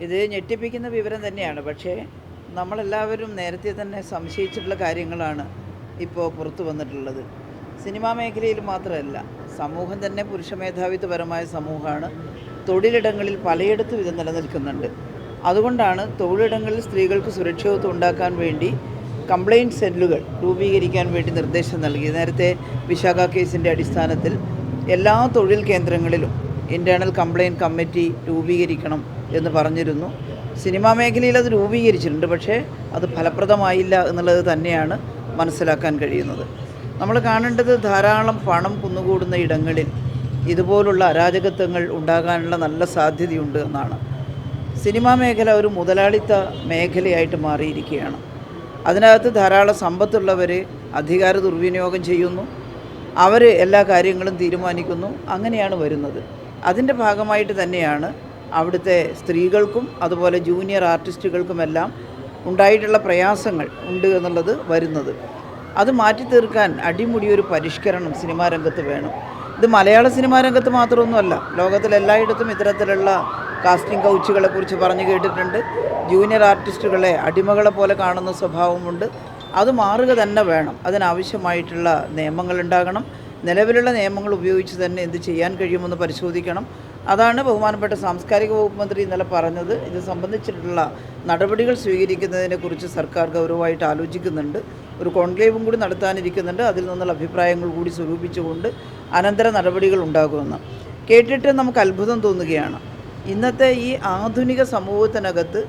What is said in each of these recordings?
ഇത് ഞെട്ടിപ്പിക്കുന്ന വിവരം തന്നെയാണ്. പക്ഷേ നമ്മളെല്ലാവരും നേരത്തെ തന്നെ സംശയിച്ചിട്ടുള്ള കാര്യങ്ങളാണ് ഇപ്പോൾ പുറത്തു വന്നിട്ടുള്ളത്. സിനിമാ മേഖലയിൽ മാത്രമല്ല, സമൂഹം തന്നെ പുരുഷ മേധാവിത്വപരമായ സമൂഹമാണ്. തൊഴിലിടങ്ങളിൽ പലയിടത്തും ഇത് നിലനിൽക്കുന്നുണ്ട്. അതുകൊണ്ടാണ് തൊഴിലിടങ്ങളിൽ സ്ത്രീകൾക്ക് സുരക്ഷിതത്വം ഉണ്ടാക്കാൻ വേണ്ടി കംപ്ലയിൻറ്റ് സെല്ലുകൾ രൂപീകരിക്കാൻ വേണ്ടി നിർദ്ദേശം നൽകി. നേരത്തെ വിശാഖ കേസിൻ്റെ അടിസ്ഥാനത്തിൽ എല്ലാ തൊഴിൽ കേന്ദ്രങ്ങളിലും ഇൻറ്റേർണൽ കംപ്ലയിൻറ്റ് കമ്മിറ്റി രൂപീകരിക്കണം എന്ന് പറഞ്ഞിരുന്നു. സിനിമാ മേഖലയിൽ അത് രൂപീകരിച്ചിട്ടുണ്ട്, പക്ഷേ അത് ഫലപ്രദമായില്ല എന്നുള്ളത് തന്നെയാണ് മനസ്സിലാക്കാൻ കഴിയുന്നത്. നമ്മൾ കാണേണ്ടത് ധാരാളം പണം കുന്നുകൂടുന്ന ഇടങ്ങളിൽ ഇതുപോലുള്ള അരാജകത്വങ്ങൾ ഉണ്ടാകാനുള്ള നല്ല സാധ്യതയുണ്ട് എന്നാണ്. സിനിമാ മേഖല ഒരു മുതലാളിത്ത മേഖലയായിട്ട് മാറിയിരിക്കുകയാണ്. അതിനകത്ത് ധാരാളം സമ്പത്തുള്ളവർ അധികാര ദുർവിനിയോഗം ചെയ്യുന്നു, അവർ എല്ലാ കാര്യങ്ങളും തീരുമാനിക്കുന്നു, അങ്ങനെയാണ് വരുന്നത്. അതിൻ്റെ ഭാഗമായിട്ട് തന്നെയാണ് അവിടുത്തെ സ്ത്രീകൾക്കും അതുപോലെ ജൂനിയർ ആർട്ടിസ്റ്റുകൾക്കുമെല്ലാം ഉണ്ടായിട്ടുള്ള പ്രയാസങ്ങൾ ഉണ്ട് എന്നുള്ളത് വരുന്നത്. അത് മാറ്റി തീർക്കാൻ അടിമുടിയൊരു പരിഷ്കരണം സിനിമാ രംഗത്ത് വേണം. ഇത് മലയാള സിനിമാ രംഗത്ത് മാത്രമൊന്നുമല്ല, ലോകത്തിലെല്ലായിടത്തും ഇത്തരത്തിലുള്ള കാസ്റ്റിംഗ് കൗച്ചുകളെക്കുറിച്ച് പറഞ്ഞു കേട്ടിട്ടുണ്ട്. ജൂനിയർ ആർട്ടിസ്റ്റുകളെ അടിമകളെ പോലെ കാണുന്ന സ്വഭാവമുണ്ട്. അത് മാറുക തന്നെ വേണം. അതിനാവശ്യമായിട്ടുള്ള നിയമങ്ങൾ ഉണ്ടാകണം. നിലവിലുള്ള നിയമങ്ങൾ ഉപയോഗിച്ച് തന്നെ എന്ത് ചെയ്യാൻ കഴിയുമെന്ന് പരിശോധിക്കണം. അതാണ് ബഹുമാനപ്പെട്ട സാംസ്കാരിക വകുപ്പ് മന്ത്രി ഇന്നലെ പറഞ്ഞത്. ഇത് സംബന്ധിച്ചിട്ടുള്ള നടപടികൾ സ്വീകരിക്കുന്നതിനെക്കുറിച്ച് സർക്കാർ ഗൗരവമായിട്ട് ആലോചിക്കുന്നുണ്ട്. ഒരു കോൺക്ലേവും കൂടി നടത്താനിരിക്കുന്നുണ്ട്. അതിൽ നിന്നുള്ള അഭിപ്രായങ്ങൾ കൂടി സ്വരൂപിച്ചുകൊണ്ട് അനന്തര നടപടികൾ ഉണ്ടാകുമെന്ന് കേട്ടിട്ട് നമുക്ക് അത്ഭുതം തോന്നുകയാണ്. ഇന്നത്തെ ഈ ആധുനിക സമൂഹത്തിനകത്ത്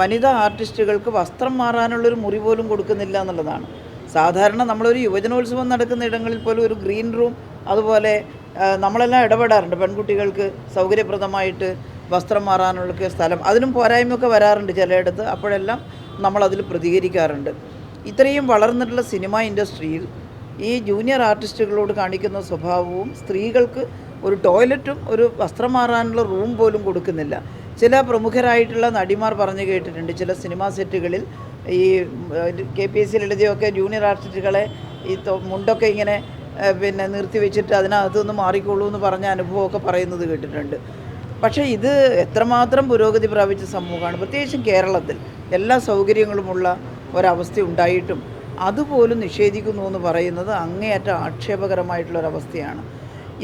വനിതാ ആർട്ടിസ്റ്റുകൾക്ക് വസ്ത്രം മാറാനുള്ളൊരു മുറി പോലും കൊടുക്കുന്നില്ല എന്നുള്ളതാണ്. സാധാരണ നമ്മളൊരു യുവജനോത്സവം നടക്കുന്ന ഇടങ്ങളിൽ പോലും ഒരു ഗ്രീൻ റൂം, അതുപോലെ നമ്മളെല്ലാം ഇടപെടാറുണ്ട്. പെൺകുട്ടികൾക്ക് സൗകര്യപ്രദമായിട്ട് വസ്ത്രം മാറാനുള്ള സ്ഥലം, അതിനും പോരായ്മയൊക്കെ വരാറുണ്ട് ചിലയിടത്ത്. അപ്പോഴെല്ലാം നമ്മളതിൽ പ്രതികരിക്കാറുണ്ട്. ഇത്രയും വളർന്നിട്ടുള്ള സിനിമാ ഇൻഡസ്ട്രിയിൽ ഈ ജൂനിയർ ആർട്ടിസ്റ്റുകളോട് കാണിക്കുന്ന സ്വഭാവവും, സ്ത്രീകൾക്ക് ഒരു ടോയ്ലറ്റും ഒരു വസ്ത്രം മാറാനുള്ള റൂം പോലും കൊടുക്കുന്നില്ല. ചില പ്രമുഖരായിട്ടുള്ള നടിമാർ പറഞ്ഞു കേട്ടിട്ടുണ്ട്, ചില സിനിമാ സെറ്റുകളിൽ ഈ KPSC ലളിതയൊക്കെ ജൂനിയർ ആർട്ടിസ്റ്റുകളെ ഈ മുണ്ടൊക്കെ ഇങ്ങനെ നിർത്തി വെച്ചിട്ട് അതിനകത്തുനിന്ന് മാറിക്കോളൂ എന്ന് പറഞ്ഞ അനുഭവമൊക്കെ പറയുന്നത് കേട്ടിട്ടുണ്ട്. പക്ഷേ ഇത് എത്രമാത്രം പുരോഗതി പ്രാപിച്ച സമൂഹമാണ്. പ്രത്യേകിച്ചും കേരളത്തിൽ എല്ലാ സൗകര്യങ്ങളുമുള്ള ഒരവസ്ഥ ഉണ്ടായിട്ടും അതുപോലും നിഷേധിക്കുന്നു എന്ന് പറയുന്നത് അങ്ങേയറ്റം ആക്ഷേപകരമായിട്ടുള്ളൊരവസ്ഥയാണ്.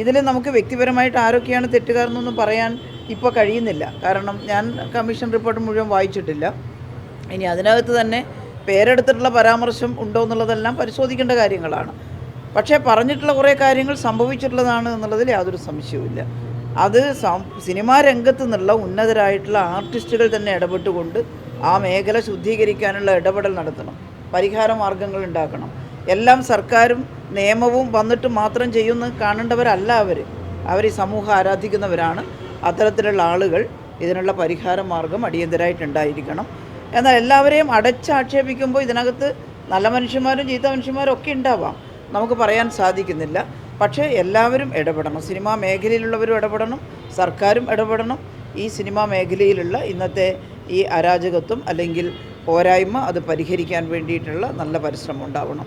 ഇതിൽ നമുക്ക് വ്യക്തിപരമായിട്ട് ആരൊക്കെയാണ് തെറ്റുകാരെന്നൊന്നും പറയാൻ ഇപ്പോൾ കഴിയുന്നില്ല. കാരണം ഞാൻ കമ്മീഷൻ റിപ്പോർട്ട് മുഴുവൻ വായിച്ചിട്ടില്ല. ഇനി അതിനകത്ത് തന്നെ പേരെടുത്തിട്ടുള്ള പരാമർശം ഉണ്ടോ എന്നുള്ളതെല്ലാം പരിശോധിക്കേണ്ട കാര്യങ്ങളാണ്. പക്ഷേ പറഞ്ഞിട്ടുള്ള കുറേ കാര്യങ്ങൾ സംഭവിച്ചിട്ടുള്ളതാണ് എന്നുള്ളതിൽ യാതൊരു സംശയവുമില്ല. അത് സിനിമാ രംഗത്ത് നിന്നുള്ള ഉന്നതരായിട്ടുള്ള ആർട്ടിസ്റ്റുകൾ തന്നെ ഇടപെട്ടുകൊണ്ട് ആ മേഖല ശുദ്ധീകരിക്കാനുള്ള ഇടപെടൽ നടത്തണം, പരിഹാര മാർഗങ്ങൾ ഉണ്ടാക്കണം. എല്ലാം സർക്കാരും നിയമവും വന്നിട്ട് മാത്രം ചെയ്യുന്ന കാണേണ്ടവരല്ല അവർ ഈ സമൂഹം ആരാധിക്കുന്നവരാണ്. അത്തരത്തിലുള്ള ആളുകൾ ഇതിനുള്ള പരിഹാര മാർഗം അടിയന്തരമായിട്ടുണ്ടായിരിക്കണം. എന്നാൽ എല്ലാവരെയും അടച്ചാക്ഷേപിക്കുമ്പോൾ ഇതിനകത്ത് നല്ല മനുഷ്യന്മാരും ചീത്ത മനുഷ്യന്മാരും ഒക്കെ ഉണ്ടാവാം, നമുക്ക് പറയാൻ സാധിക്കുന്നില്ല. പക്ഷേ എല്ലാവരും ഇടപെടണം. സിനിമാ മേഖലയിലുള്ളവരും ഇടപെടണം, സർക്കാരും ഇടപെടണം. ഈ സിനിമാ മേഖലയിലുള്ള ഇന്നത്തെ ഈ അരാജകത്വം അല്ലെങ്കിൽ പോരായ്മ അത് പരിഹരിക്കാൻ വേണ്ടിയിട്ടുള്ള നല്ല പരിശ്രമം ഉണ്ടാവണം.